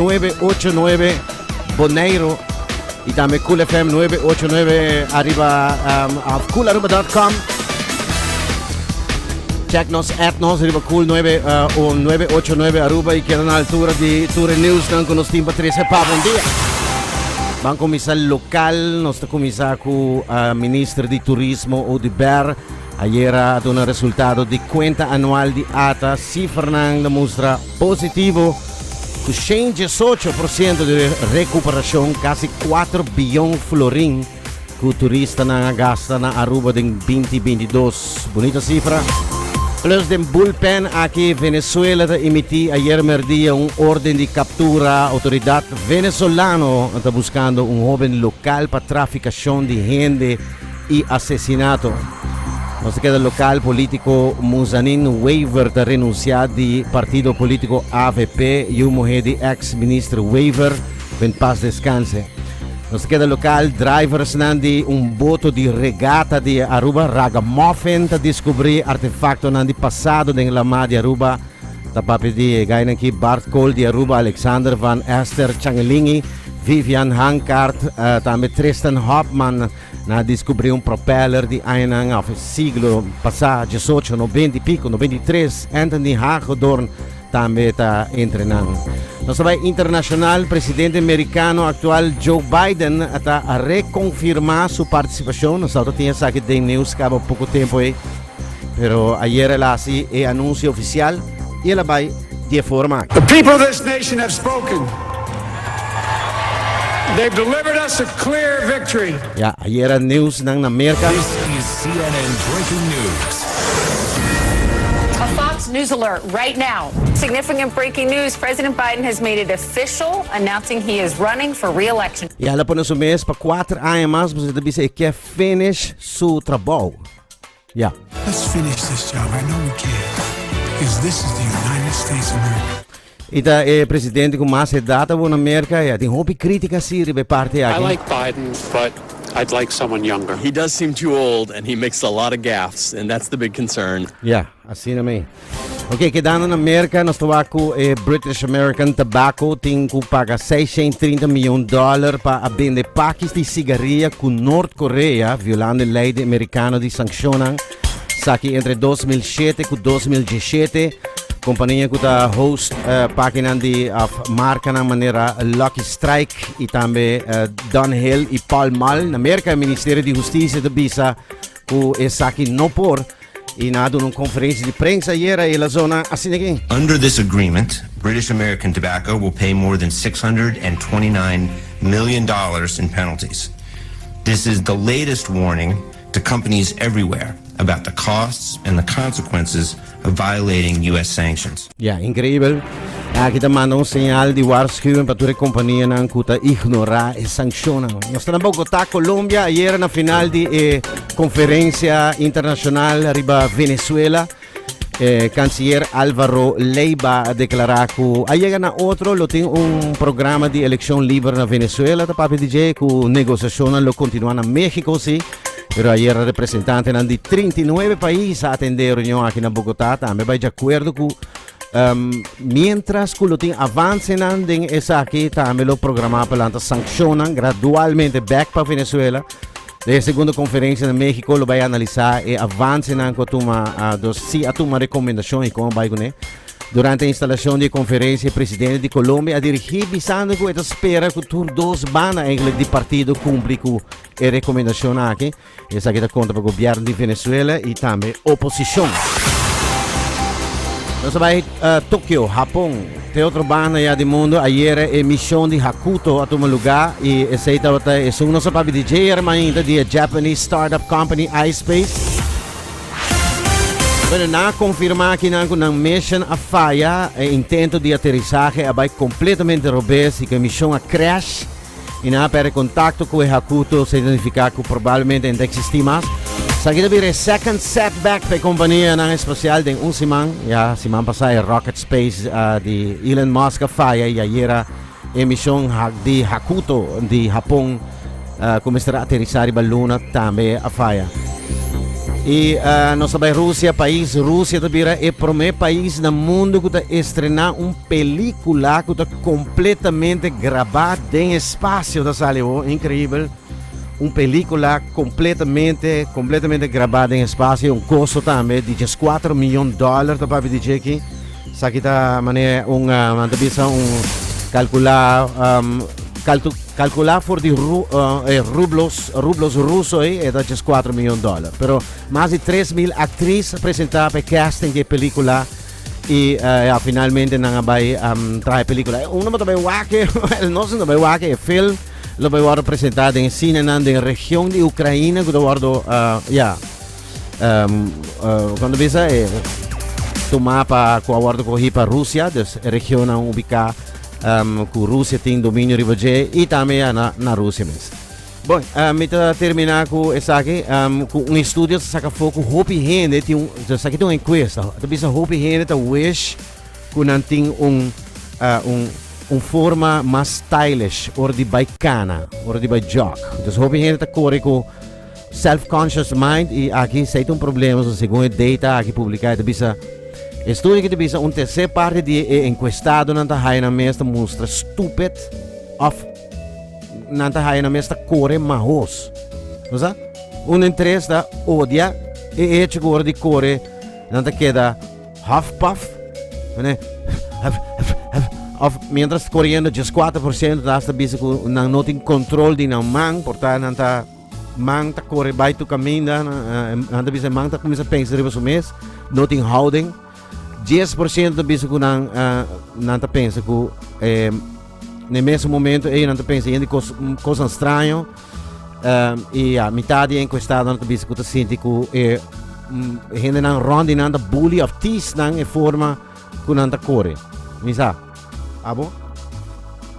989 Bonaire y también Cool FM 989 arriba a coolaruba.com. Check-nos, add-nos, arriba Cool 989 Aruba y quedan a altura di Tour News con nos team Patricia pa, bom dia. Van comisar local, nos comisar con ministro di turismo Audibert. Ayer ha un resultado di cuenta anual di ATA, cifra mostra positivo, con 118% di recuperazione, quasi 4 billion florin, che i turisti gastano a Aruba in 2022. Bonita cifra. Plus del bullpen aquí Venezuela emití ayer mercedía un orden de captura. Autoridad venezolano está buscando un joven local para traficación de gente y asesinato. Nos queda el local político Muzanin Weaver de renunciar del partido político AVP y un mujer de ex ministro Weaver en paz descanse. Nos queda el local drivers nandi un boto di regata di Aruba Ragamuffin ta descobrir artefacto nandi passato nella mar di Aruba ta papi di gaina ki Bart Cole di Aruba, Alexander Van Esther Changelingi, Vivian Hankart, tambe Tristan Hopman na descobrir un propeller di een of siglo passato 18, 90 pico, 93, Anthony Hagedorn tambe está entrenando. Nuestro internacional, presidente americano actual Joe Biden está a reconfirmar su participación. Nosotros teníamos aquí de news que había poco tiempo ahí, pero ayer él hace el anuncio oficial y él va de forma. The people of this nation have spoken. They've delivered us a clear victory. Ya, ayer el news ng Amerika. This is CNN Breaking News. A Fox News alert right now. Significant breaking news. President Biden has made it official, announcing he is running for re-election. E ela põe no mês para 4 anos mais, você deve dizer que finish seu trabalho. Yeah. Let's finish this job. I know we can. Because this is the United States of America. E da presidente com mais data na América, e tem hobby crítica sim de parte aqui. I like Biden, but I'd like someone younger. He does seem too old, and he makes a lot of gaffes, and that's the big concern. Yeah, assim também. Ok, quedando na América, nós estamos com British American Tobacco, tem que pagar $630 milhões para vender packs de cigarrilha com Norte-Coreia, violando a lei americana de sanções. Saki entre 2007 e 2017. Companhia que está host página de marca na maneira Lucky Strike e também Dunhill e Pall Mall. Na América, o Ministério de Justiça de Bisa que essa aqui não por e nada numa conferência de prensa ayer e a zona assim aqui. Under this agreement, British American Tobacco will pay more than $629 million in penalties. This is the latest warning to companies everywhere about the costs and the consequences of violating U.S. sanctions. Yeah, incrível. Aqui também manda sinal de waarschuwing para toda a companhia que ignorar e sancionar. Nós estamos em Bogotá, Colômbia, ayer na final de conferência internacional arriba Venezuela. Canciller Álvaro Leiva declarou que aí na outro lo tem programa de eleição livre na Venezuela. Da papi DJ que negociações lo continuam na México, sim. Pero ayer el representante de 39 países atendió reunión aquí en Bogotá. También va de acuerdo que mientras que lo avancen en esa aquí, también lo programado para la sancionan gradualmente back para Venezuela. De la segunda conferencia en México lo va a analizar y avancen en a tomar recomendación y cómo va a ir. Durante la instalación de conferencia, el presidente de Colombia ha dirigido visando que espera que los dos van a de partido cumplir con la recomendación aquí. Esa que está contra el gobierno de Venezuela y también oposición. Nos vamos a Tokio, Japón. De otro banda ya del mundo, ayer emisión de Hakuto a tomar lugar y ese es uno de DJ hermanita de Japanese startup company iSpace. Bueno, na confirmar que na mission a falha, o intento de aterrissagem vai completamente robusto e que a missão a crash e na per contato com o Hakuto significa que provavelmente não existe mais. Sagita bir second setback para a companhia na espacial de semana, já semana passada Rocket Space de Elon Musk a falha e ayer a missão de Hakuto de Japão começará a aterrissar a Luna também a falha. E nós também Rússia também é o primeiro país no mundo que está estrenar uma película que está completamente gravada em espaço, tá salió, incrível. Uma película completamente gravada em espaço, um custo também de $4 milhões, tá para dizer aqui. Sa kita mané calcular for the rublos russo é da $4 milhões. Pero mais de 3.000 atrizes apresentadas para casting de película e finalmente não vai trazer película. Uma também wake, nós também wake é film, lo vai apresentado em cine na região de Ucrânia que do quando visa é tomar para o acordo com a Rússia, a região ubicada que a Rússia tem domínio rival e também na Rússia mesmo. Bom, para terminar com isso aqui, com um estudo que saca foco hope gente tem uma enquesta, talvez hope gente tá wish que não tem forma mais stylish ou de bacana, ou de joke. Então hope gente tá corre com self-conscious mind e aqui sai um problema segundo data aqui publicado bisa estudo que bisa uma terceira parte de enquestado não tá na mesta mostra stupid of não tá na mesta core mahos, não em três da odia e chegou de core não tá queda half puff, né? Mientras correndo just 4% da bisa não tem controle de não man, portanto não tá man tá corre vai tu caminha anda bisa man tá começa a pensar sobre isso mesmo, não tem holding 10% da bisa que não tá pensa que no mesmo momento não tá pensa em coisa estranha e a metade é enquestado não tá bisa que tá sente que gente não ronda não tá bully of teeth não é forma que não tá corre, misa, abo?